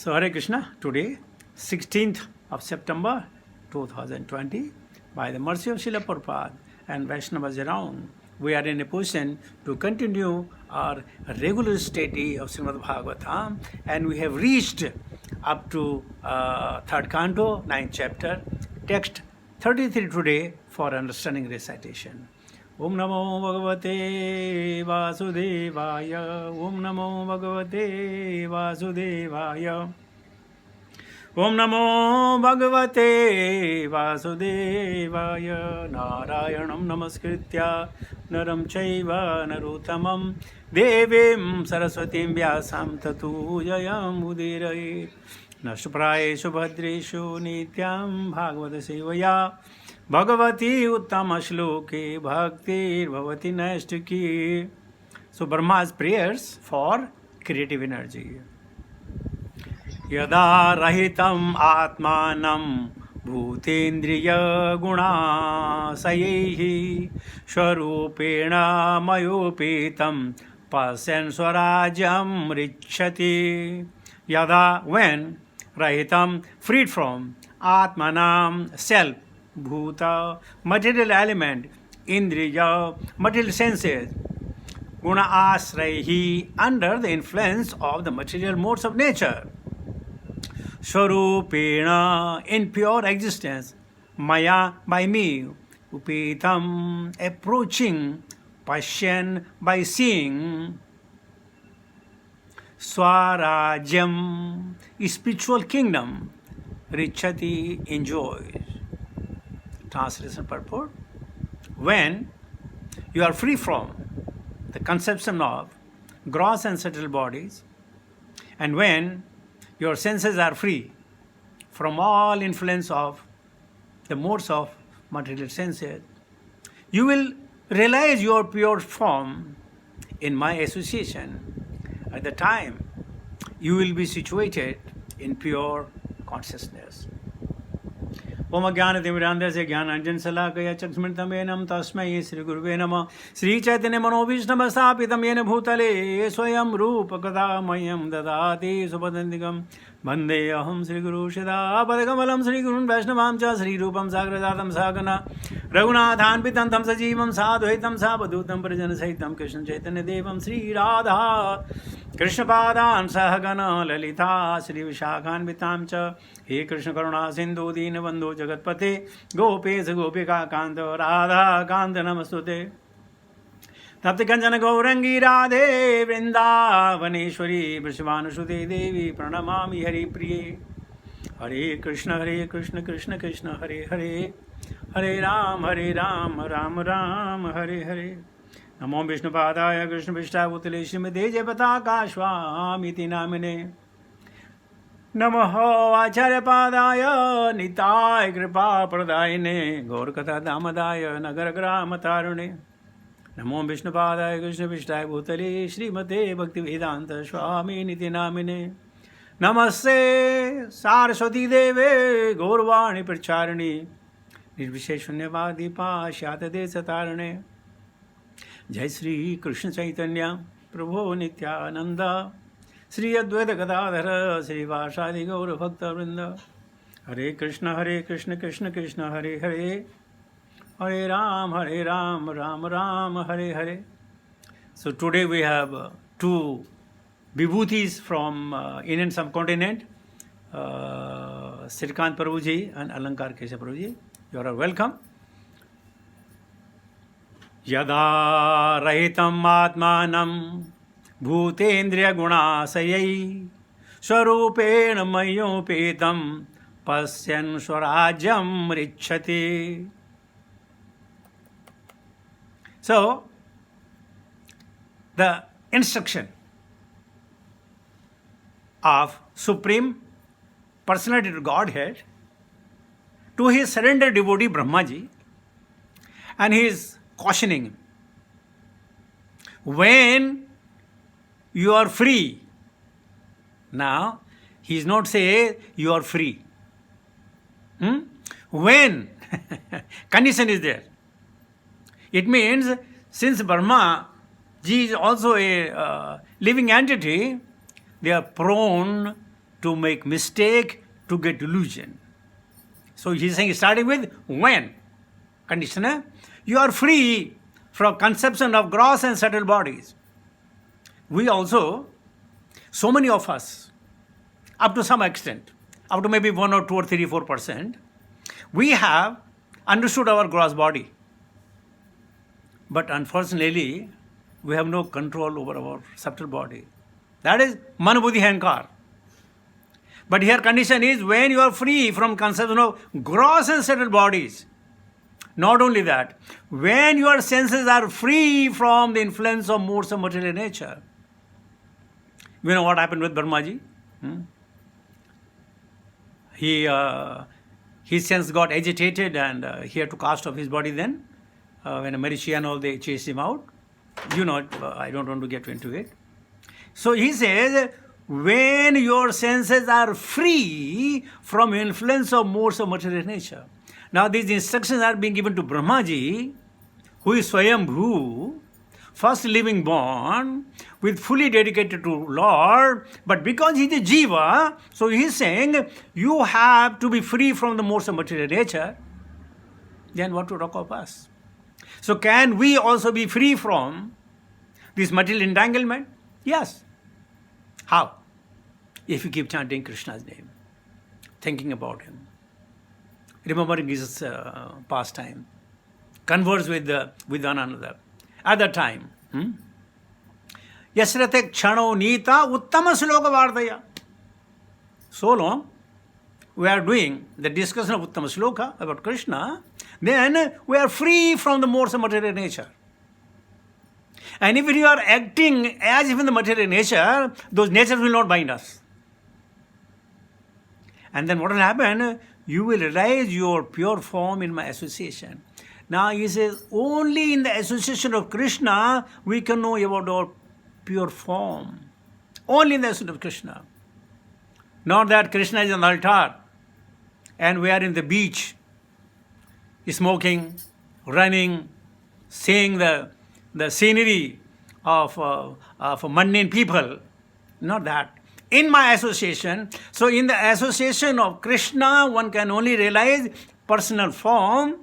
So Hare Krishna, today 16th of September 2020, by the mercy of Srila Prabhupada and Vaishnavas around, we are in a position to continue our regular study of Srimad Bhagavatam, and we have reached up to third canto, 9th chapter, text 33 today for understanding recitation. Om Namo Bhagavate Vasudevaya. Om Namo Bhagavate Vasudevaya. Om Namo Bhagavate Vasudevaya. Narayanam Namaskritya Naram Chaiva Narottamam Devim Saraswatim Vyasam Tatu Jayam Udirayet Nashprayeshu Bhadreshu Nityam Bhagavata Sevaya Bhagavati Uttama Shloke Bhaktir Bhavati Naistaki. So Brahma's prayers for creative energy. Yada Rahitam Atmanam Bhutendriya Gunasayehi Swarupena Mayopetam Pasyan Swarajam Richati. Yada, when Rahitam, freed from Atmanam, self, Bhuta, material element, Indriya, material senses, Guna Asrahi, under the influence of the material modes of nature, Swarupena, in pure existence, Maya, by me, Upitam, approaching, Pashyan, by seeing, Swarajam, spiritual kingdom, Richati, enjoys. Translation purport: when you are free from the conception of gross and subtle bodies, and when your senses are free from all influence of the modes of material senses, you will realize your pure form in my association. At the time, you will be situated in pure consciousness. Om Jnana Timirandasya Jnananjan Salakaya Chakshmritam Tasmai Sri Guruve Namah. Sri Chaitanya Manovishnava Sthapitam Yena Bhutale Swayam Rupa Kadamayam Dadati Supadantikam Bande Aham Sri Guru Shida Padakamalam Sri Gurun Vaishnavam Cha Sri Rupam Sagradatam Sagana Raghunathan Pitantam Sajivam Sadhuitam Sabadutam Prajana Saitam Krishna Chaitanya Devam Sri Radha Krishna Padan Sahagana Lalita Sri Vishakhan Vitam Cha He Krishna Karuna Sindhu Deen Bandhu Jagatpate Gopes Gopika Kanta Radha Kanta Namastute Tapti Kanjana Gaurangi Radhe Vrindavaneshwari Vrishavanusute Devi Pranamami Hari Priye Hare Krishna Krishna Krishna Hare Hare Hare Ram Ram Ram Hare Hare Namo Vishnu Padaya Krishna Vishtavutale Srimade Jayapataka Swamiti Namine Namaho Acharya Padaya Nitai Kripa Pradayane Gaurkatha Damadaya Nagaragrama Tarune Namo Vishnu Padaya Krishna Vishtavutale Srimate Bhakti Vedanta Swami Niti Namine Namaste Saraswati Deve Gaurvani Pracharani Nirvisheshunyavadi Pashyata Desatarane Jai Sri Krishna Chaitanya Prabhu Nityananda Sri Advaita Gadadhara Sri Vasadi Gaura Bhakta Vrinda Hare Krishna Krishna Krishna Hare Hare Hare Ram Ram Ram Hare Hare. So today we have two Vibhutis from Indian subcontinent, Srikant Prabhuji and Alankar Kesha Prabhuji. You are welcome. Yada Rahitam Atmanam Bhutendriya Gunasayai Swarupena Mayopetam Pasyan Swarajam Richati. So, the instruction of Supreme Personality of Godhead to his surrendered devotee Brahmaji, and he is cautioning him. When you are free, now he is not saying you are free. When condition is there. It means since Brahma Ji is also a living entity, they are prone to make mistake, to get delusion. So he's saying, starting with when. Condition, you are free from conception of gross and subtle bodies. We also, so many of us, up to some extent, up to maybe 1 or 2 or 3, 4%, we have understood our gross body. But unfortunately, we have no control over our subtle body. That is man, buddhi, hankar. But here condition is when you are free from conception of gross and subtle bodies. Not only that, when your senses are free from the influence of modes of material nature. You know what happened with Brahmaji? His sense got agitated and he had to cast off his body then. When Marichi and all, they chased him out. You know, I don't want to get into it. So he says, when your senses are free from influence of modes of material nature. Now these instructions are being given to Brahmaji, who is Swayambhu, first living born, with fully dedicated to Lord, but because he is a jiva, so he is saying, you have to be free from the modes of material nature. Then what to talk of us? So can we also be free from this material entanglement? Yes. How? If you keep chanting Krishna's name, thinking about him, remembering his pastime, converse with one another. At that time, Yasrate Kshano Nita Uttama Sloka Vardaya. So long, we are doing the discussion of Uttama Sloka about Krishna, then we are free from the modes of material nature. And if you are acting as if in the material nature, those natures will not bind us. And then what will happen? You will realize your pure form in my association. Now he says, only in the association of Krishna we can know about our pure form. Only in the association of Krishna. Not that Krishna is an altar and we are in the beach, smoking, running, seeing the scenery of mundane people. Not that. In my association, so in the association of Krishna, one can only realize personal form,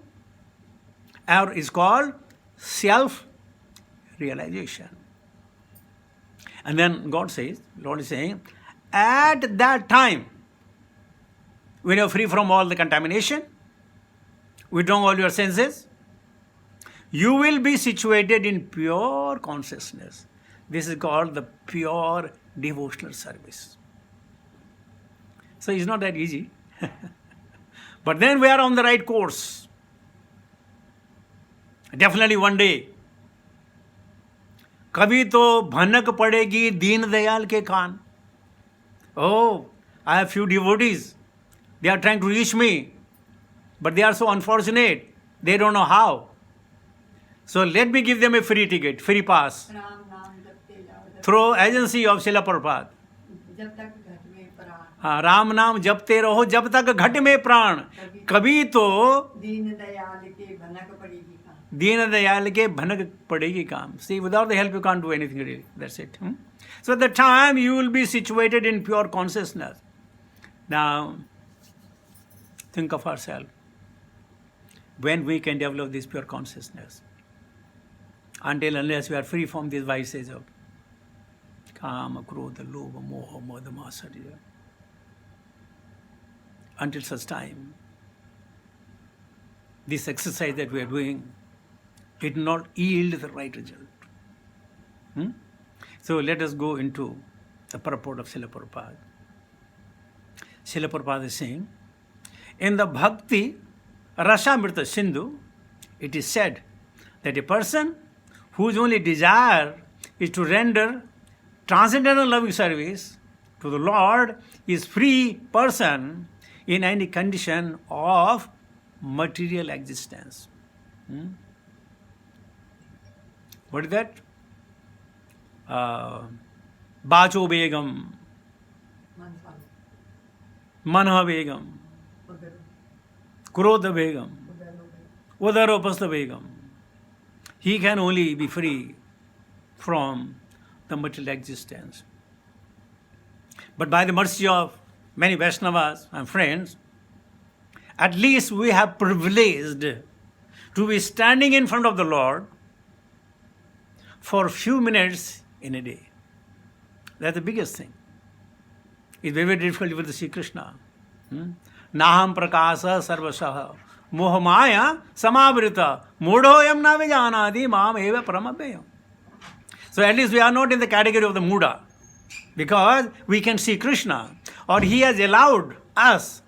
or is called self-realization. And then God says, Lord is saying, at that time, when you are free from all the contamination, withdraw all your senses, you will be situated in pure consciousness. This is called the pure devotional service. So it's not that easy. But then we are on the right course. Definitely one day. कभी तो भनक पड़ेगी दीन दयाल के कान. Oh, I have few devotees. They are trying to reach me. But they are so unfortunate. They don't know how. So let me give them a free ticket, free pass. Through agency of Srila Prabhupada. Ram नाम जपते रहो जब तक घट में प्राण, कभी तो दीन दयाल के भनक पड़ेगी काम. See, without the help you can't do anything really. That's it. So at the time you will be situated in pure consciousness. Now, think of ourselves. When we can develop this pure consciousness? Unless we are free from these vices of Kama, Krodha, Lobha, Moha, Mada, Matsarya. Until such time, this exercise that we are doing, it will not yield the right result. So let us go into the purport of Srila Prabhupada. Srila Prabhupada is saying, in the Bhakti Rasamrita Sindhu, it is said that a person whose only desire is to render transcendental loving service to the Lord is free person in any condition of material existence. What is that? Bacho Begam, Manha Begam, Krodha Begam, Udaropasta Begam. He can only be free from the material existence. But by the mercy of many Vaishnavas and friends, at least we have privileged to be standing in front of the Lord for a few minutes in a day. That's the biggest thing. It's very, very difficult to see Krishna. Naham prakasa sarvasah mohamaya samavrita mudoyam na vijanadi mam eva paramabhyam. So at least we are not in the category of the muda, because we can see Krishna, or he has allowed us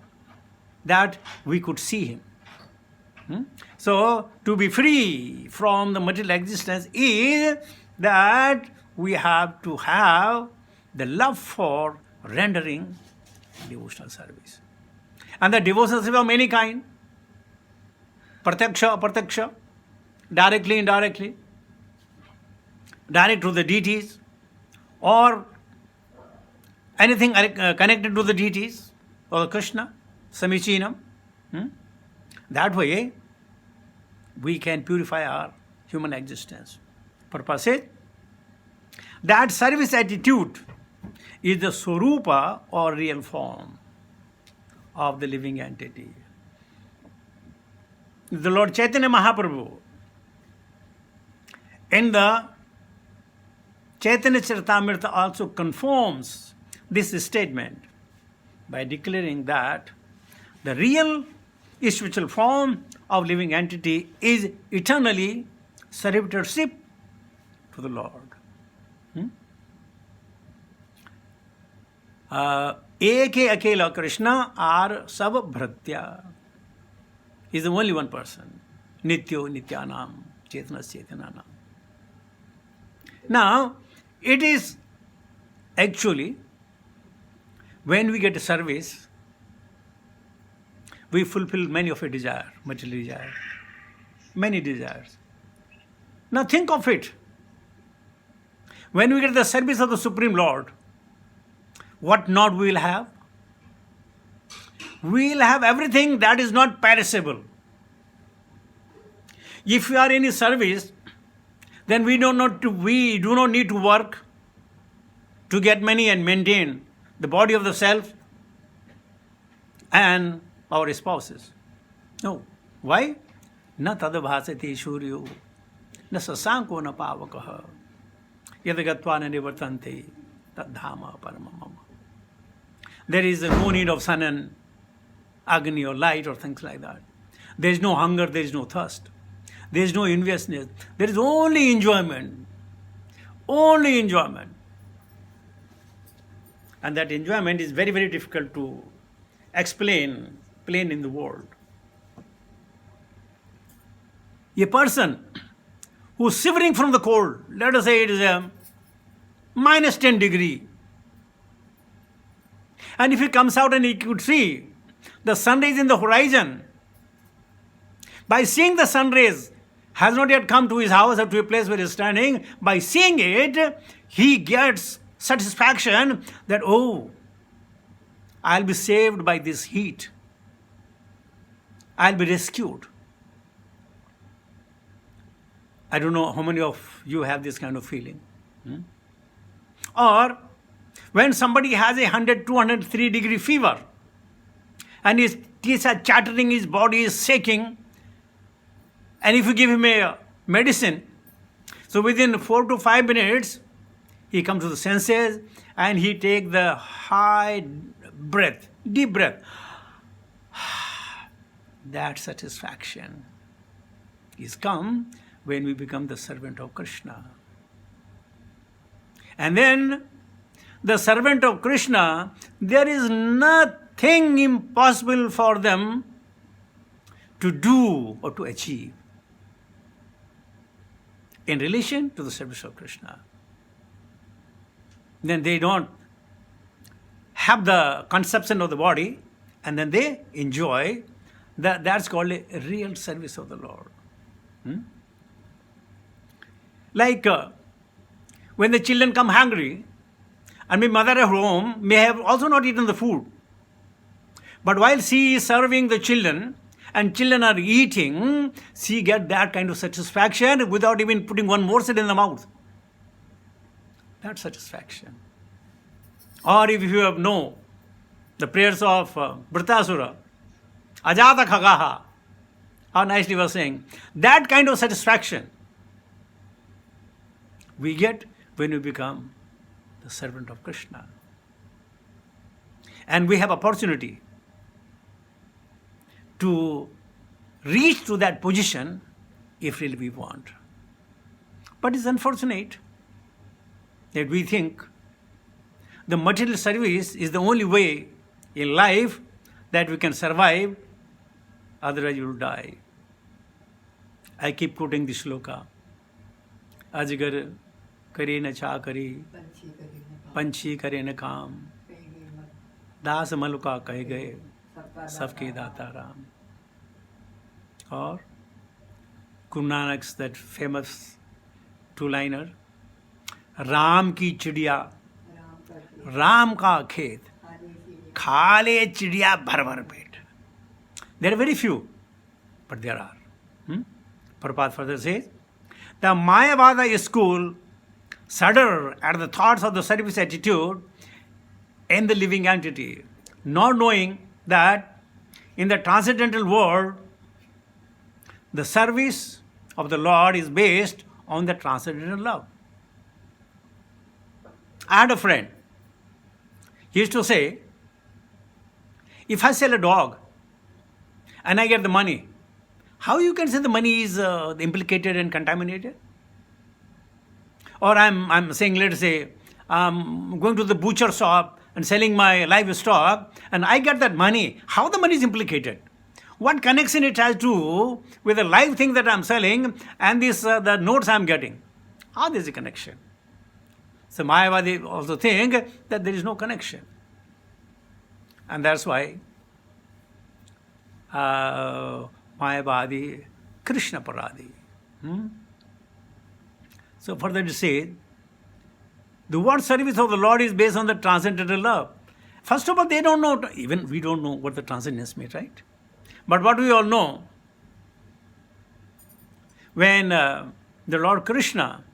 that we could see him. So to be free from the material existence is that we have to have the love for rendering devotional service. And the devotional service of many kind. Pratyaksha, apratyaksha, directly, indirectly, direct to the deities, or anything connected to the deities or Krishna, samichinam. That way, we can purify our human existence. Purpose is that service attitude is the swarupa or real form of the living entity. The Lord Chaitanya Mahaprabhu in the Chaitanya Charitamrita also confirms this statement by declaring that the real spiritual form of living entity is eternally servitorship to the Lord. Eke Akela Krishna are Sab Bhratya. He is the only one person. Nityo Nityanam Chaitanas Chaitananam. Now, it is actually when we get a service, we fulfill many of our desires, material desires, many desires. Now think of it. When we get the service of the Supreme Lord, what not we will have? We will have everything that is not perishable. If we are in His service, then we do not need to work to get money and maintain the body of the self and our spouses. No. Why? Na tadabhasati shuryo, na sasanko na pavakaha, yadagatva na nivartante, tadhama paramamama. There is no need of sun and agni or light or things like that. There is no hunger, there is no thirst. There is no enviousness. There is only enjoyment. Only enjoyment. And that enjoyment is very, very difficult to explain plain in the world. A person who is shivering from the cold, let us say it is a minus 10 degree. And if he comes out and he could see the sun rays in the horizon, by seeing the sun rays, has not yet come to his house or to a place where he is standing, by seeing it, he gets satisfaction that, oh, I'll be saved by this heat. I'll be rescued. I don't know how many of you have this kind of feeling. Or when somebody has 100, 203 degree fever and his teeth are chattering, his body is shaking, and if you give him a medicine, so within 4 to 5 minutes, he comes to the senses and he takes the high breath, deep breath. That satisfaction is come when we become the servant of Krishna. And then the servant of Krishna, there is nothing impossible for them to do or to achieve in relation to the service of Krishna. Then they don't have the conception of the body, and then they enjoy. That's called a real service of the Lord. Like when the children come hungry, and my mother at home may have also not eaten the food. But while she is serving the children, and children are eating, she gets that kind of satisfaction without even putting one morsel in the mouth. That satisfaction. Or if you have no the prayers of Vritasura, Ajata Khagaha, how nicely was saying, that kind of satisfaction we get when we become the servant of Krishna. And we have opportunity to reach to that position if really we want. But it's unfortunate that we think the material service is the only way in life that we can survive, otherwise you will die. I keep quoting this shloka. Ajgar kare na cha kare, panchi kare na kaam, दास मलुका कह गए सबके दाता Ram. Or Guru Nanak's that famous two-liner, Ram की चिड़िया राम का खेत खा ले चिड़िया भर भर पेट. There are very few, but there are. Prabhupada further says, the Mayavada school shudder at the thoughts of the service attitude in the living entity, not knowing that in the transcendental world, the service of the Lord is based on the transcendental love. I had a friend. He used to say, if I sell a dog and I get the money, how you can say the money is implicated and contaminated? Or I'm saying, let's say, I'm going to the butcher shop and selling my livestock and I get that money. How the money is implicated? What connection it has to with the live thing that I'm selling and this the notes I'm getting? How there is a connection? So Mayavadi also think that there is no connection. And that's why Mayavadi, Krishna Paradi. So further to say, the word service of the Lord is based on the transcendental love. First of all, they don't know, even we don't know what the transcendence means, right? But what we all know, when the Lord Krishna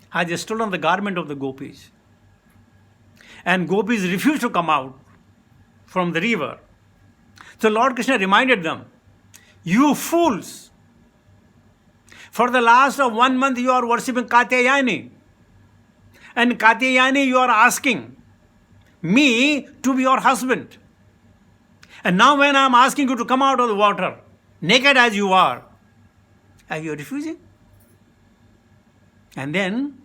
has stolen the garment of the gopis, and gopis refused to come out from the river, so Lord Krishna reminded them, you fools, for the last of 1 month you are worshipping Katyayani. And Katyayani you are asking me to be your husband. And now when I am asking you to come out of the water, naked as you are you refusing? And then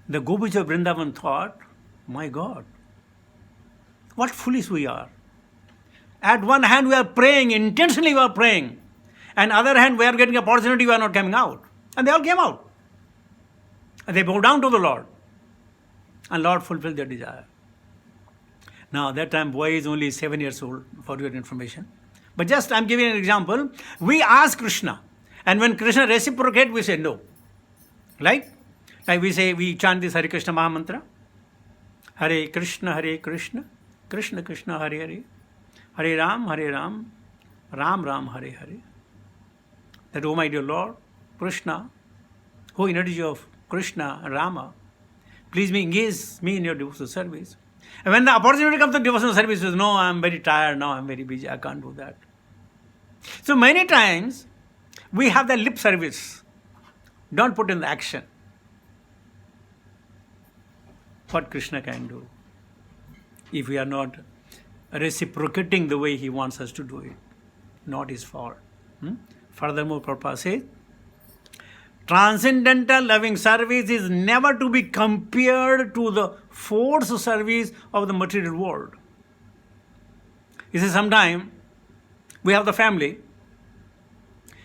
the gopis of Vrindavan thought, my God, what foolish we are. At one hand we are praying, intensely we are praying. And other hand we are getting opportunity, we are not coming out. And they all came out. And they bow down to the Lord. And Lord fulfilled their desire. Now that time boy is only 7 years old, for your information. But just I'm giving an example. We ask Krishna. And when Krishna reciprocates, we say no. Right? Like we say, we chant this Hare Krishna Maha Mantra. Hare Krishna, Krishna Krishna, Hare Hare. Hare Ram, Ram Ram, Hare Hare. That, oh my dear Lord, Krishna, who energy of Krishna and Rama, please engage me in your devotional service. And when the opportunity comes to devotional service, says, no, I'm very tired now, I'm very busy, I can't do that. So many times, we have the lip service. Don't put in the action. What Krishna can do if we are not reciprocating the way he wants us to do it. Not his fault. Furthermore, Prabhupada says, transcendental loving service is never to be compared to the forced service of the material world. You see, sometimes we have the family,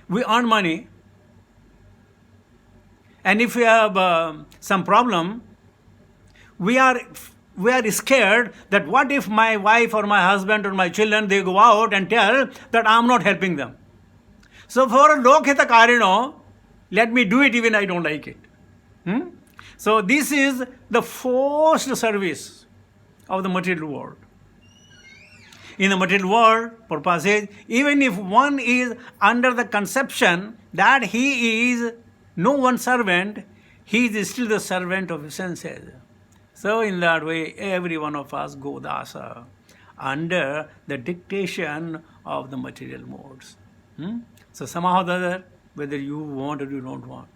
we earn money, and if we have some problem, we are scared that what if my wife or my husband or my children, they go out and tell that I am not helping them. So for Lokhita Karino, let me do it even I don't like it. So this is the forced service of the material world. In the material world, Prabhupada says, even if one is under the conception that he is no one's servant, he is still the servant of his senses. So in that way, every one of us go dasa under the dictation of the material modes. So somehow or the other, whether you want or you don't want.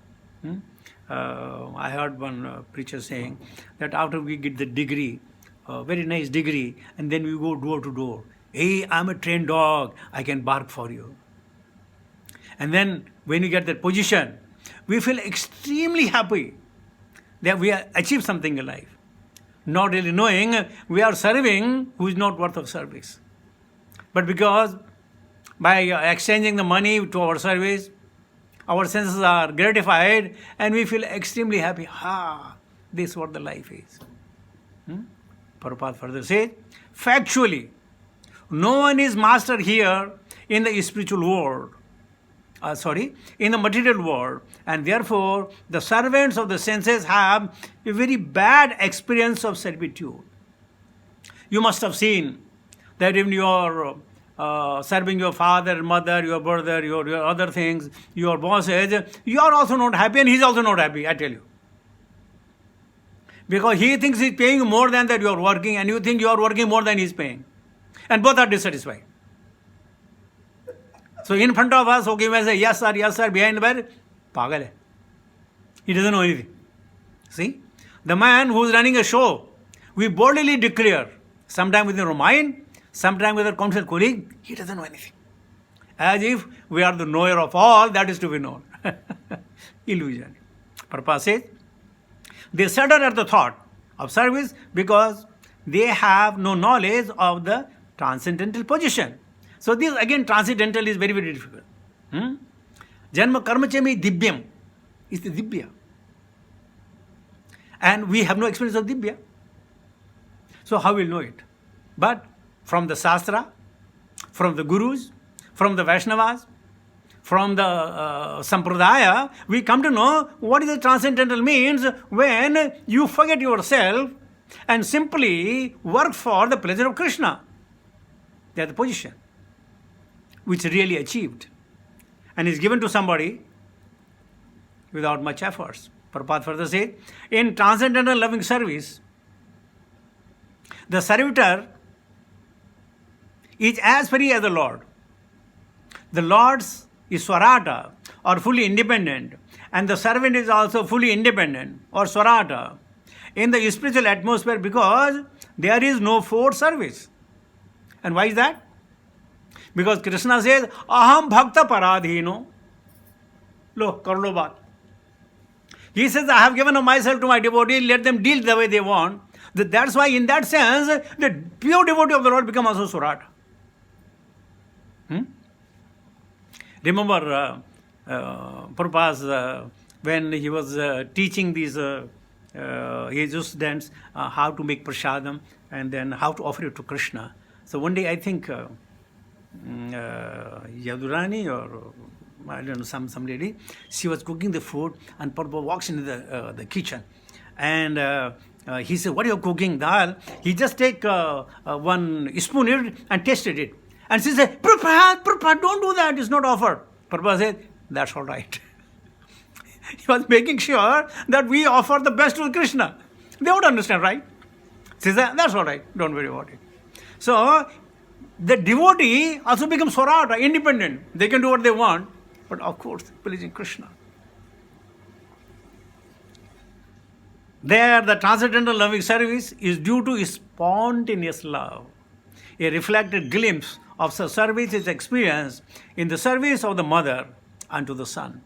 I heard one preacher saying that after we get the degree, very nice degree, and then we go door to door. Hey, I'm a trained dog, I can bark for you. And then when we get that position, we feel extremely happy that we have achieved something in life. Not really knowing we are serving who is not worth of service. But because by exchanging the money to our service, our senses are gratified and we feel extremely happy. This is what the life is. Prabhupada further says, factually, no one is master here in the spiritual world. In the material world, and therefore the servants of the senses have a very bad experience of servitude. You must have seen that when you are serving your father, mother, your brother, your other things, your bosses, you are also not happy and he is also not happy, I tell you. Because he thinks he is paying more than that you are working, and you think you are working more than he is paying. And both are dissatisfied. So in front of us, okay, we say, yes sir, behind the back, pagal hai. He doesn't know anything. See? The man who is running a show, we boldly declare, sometime within our mind, sometime with our council colleague, he doesn't know anything. As if we are the knower of all that is to be known. Illusion. Prabhupada says, they shudder at the thought of service because they have no knowledge of the transcendental position. So this again transcendental is very, very difficult. Janma karmachami divyam is the divya. And we have no experience of divya. So how will know it? But from the Shastra, from the Gurus, from the Vaishnavas, from the Sampradaya, we come to know what is the transcendental means when you forget yourself and simply work for the pleasure of Krishna. They are the position which really achieved and is given to somebody without much efforts. Prabhupada further says, in transcendental loving service, the servitor is as free as the Lord. The Lord's is Swarata or fully independent, and the servant is also fully independent or Swarata in the spiritual atmosphere because there is no forced service. And why is that? Because Krishna says, Aham Bhakta Paradhino. Lo, karlo baat. He says, I have given myself to my devotee, let them deal the way they want. That's why, in that sense, the pure devotee of the Lord become also Surata. Remember, Prabhupada, when he was teaching these Jesus students how to make prasadam and then how to offer it to Krishna. So one day, I think, Yadurani or I don't know, some lady, she was cooking the food and Prabhupada walks into the kitchen and he said, what are you cooking? Dal. He just take one spoon and tasted it. And she said, Prabhupada, don't do that, it's not offered. Prabhupada said, that's all right. He was making sure that we offer the best to Krishna. They would understand, right? She said, that's all right, don't worry about it. So, the devotee also becomes Swarata, independent. They can do what they want, but of course, pleasing Krishna. There, the transcendental loving service is due to spontaneous love. A reflected glimpse of such service is experienced in the service of the mother unto the son,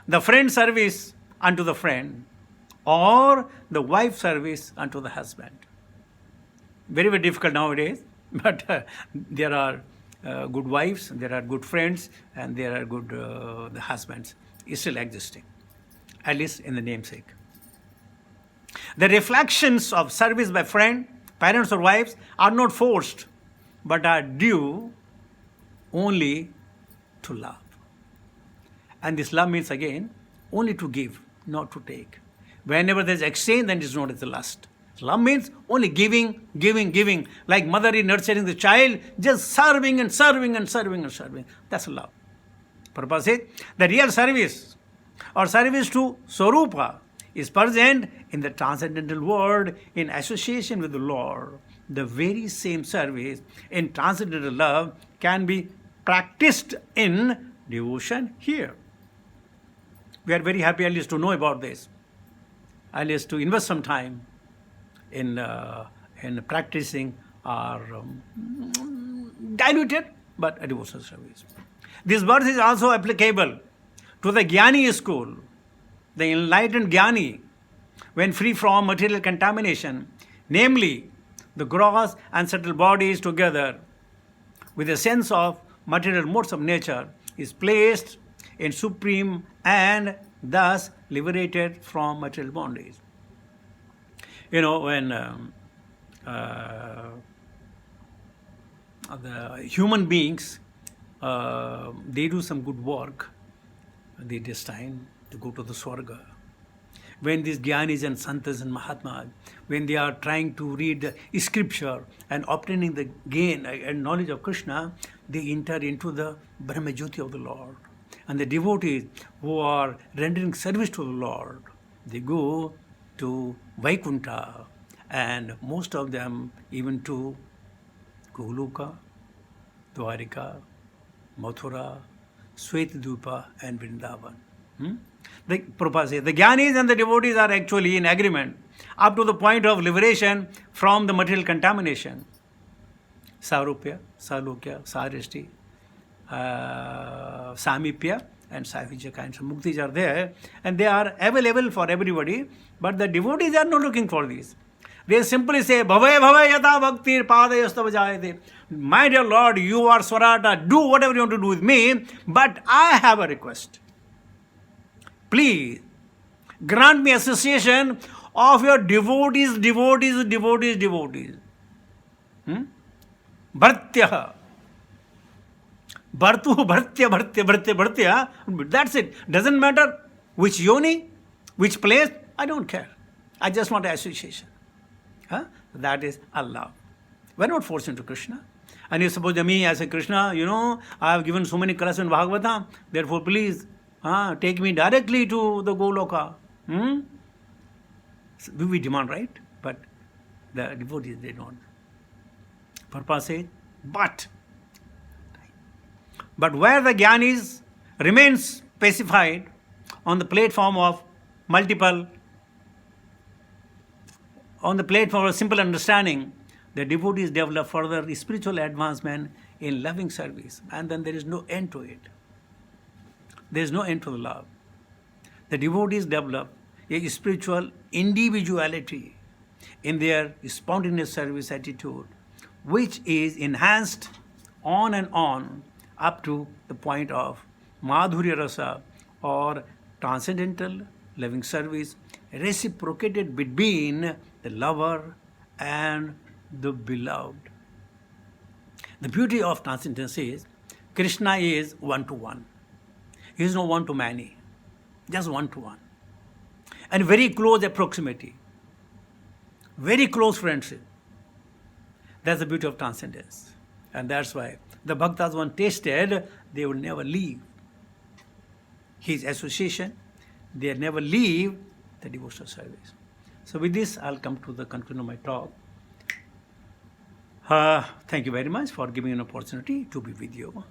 the friend service unto the friend, or the wife service unto the husband. Very, very difficult nowadays, but there are good wives, there are good friends, and there are good the husbands is still existing, at least in the namesake. The reflections of service by friend, parents or wives are not forced, but are due only to love. And this love means again, only to give, not to take. Whenever there is exchange, then it is not as a lust. Love means only giving, giving, giving. Like mother is nurturing the child, just serving and serving and serving and serving. That's love. Prabhupada says, the real service or service to Swarupa is present in the transcendental world in association with the Lord. The very same service in transcendental love can be practiced in devotion here. We are very happy at least to know about this, at least to invest some time in practicing our diluted but a devotional service. This verse is also applicable to the Jnani school, the enlightened Jnani, when free from material contamination, namely the gross and subtle bodies together with a sense of material modes of nature, is placed in supreme and thus liberated from material bondage. You know, when the human beings, they do some good work, they destined to go to the Swarga. When these Jnanis and Santas and Mahatmas, when they are trying to read the scripture and obtaining the gain and knowledge of Krishna, they enter into the Brahma Jyoti of the Lord. And the devotees who are rendering service to the Lord, they go to Vaikuntha, and most of them even to Goloka, Dwarika, Mathura, Svetadvipa and Vrindavan. The Prabhupada says, the Jnanis and the devotees are actually in agreement up to the point of liberation from the material contamination. Sarupya, Salokya, Sarishti, Samipya and Saivijya kinds of muktis are there, and they are available for everybody, but the devotees are not looking for these. They simply say, Bhavaya Bhavaya Yata Bhaktir Padayastava Jayate. My dear Lord, you are Swarata, do whatever you want to do with me, but I have a request. Please grant me association of your devotees. Bhartya. Bhartu, Bhartya. That's it. Doesn't matter which yoni, which place, I don't care. I just want association. That is Allah. We're not forced into Krishna. And you suppose me as a Krishna, I have given so many classes in Bhagavatam, therefore please take me directly to the Goloka. So we demand, right? But the devotees, they don't. Prabhupada says, but where the Jnanis remains pacified on the platform of simple understanding, the devotees develop further spiritual advancement in loving service, and then there is no end to it. There is no end to the love. The devotees develop a spiritual individuality in their spontaneous service attitude, which is enhanced on and on up to the point of Madhurya Rasa, or transcendental loving service, reciprocated between the lover and the beloved. The beauty of transcendence is Krishna is one-to-one. He is no one-to-many, just one-to-one. And very close proximity, very close friendship. That's the beauty of transcendence. And that's why the Bhaktas, when tasted, they will never leave his association. They never leave the devotional service. So with this, I'll come to the conclusion of my talk. Thank you very much for giving me an opportunity to be with you.